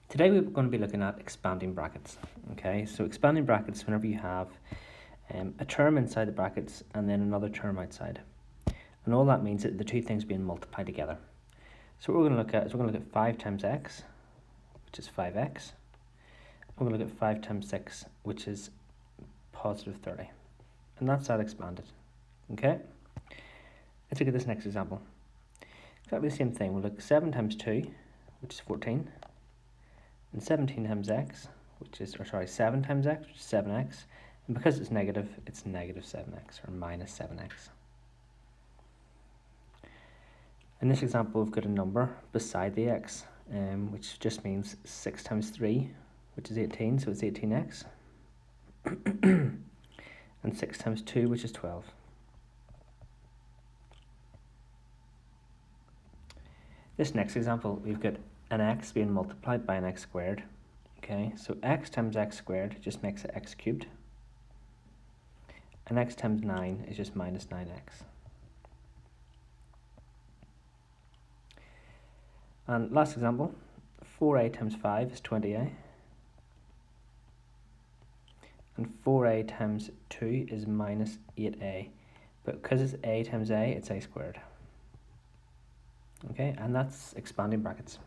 Today we're going to be looking at expanding brackets. Okay, so expanding brackets whenever you have a term inside the brackets and then another term outside. And all that means that the two things being multiplied together. So what we're going to look at is we're going to look at 5 times x, which is 5x. We're going to look at 5 times 6, which is positive 30. And that's that expanded. Okay? Let's look at this next example. Exactly the same thing. We'll look at 7 times 2, which is 14. And 17 times x, which is, 7 times x, which is 7x. And because it's negative 7x, or minus 7x. In this example, we've got a number beside the x, which just means 6 times 3, which is 18, so it's 18x. And 6 times 2, which is 12. This next example, we've got an x being multiplied by an x squared. Okay, so x times x squared just makes it x cubed. And x times 9 is just minus 9x. And last example, 4a times 5 is 20a. And 4a times 2 is minus 8a. But because it's a times a, it's a squared. Okay, and that's expanding brackets.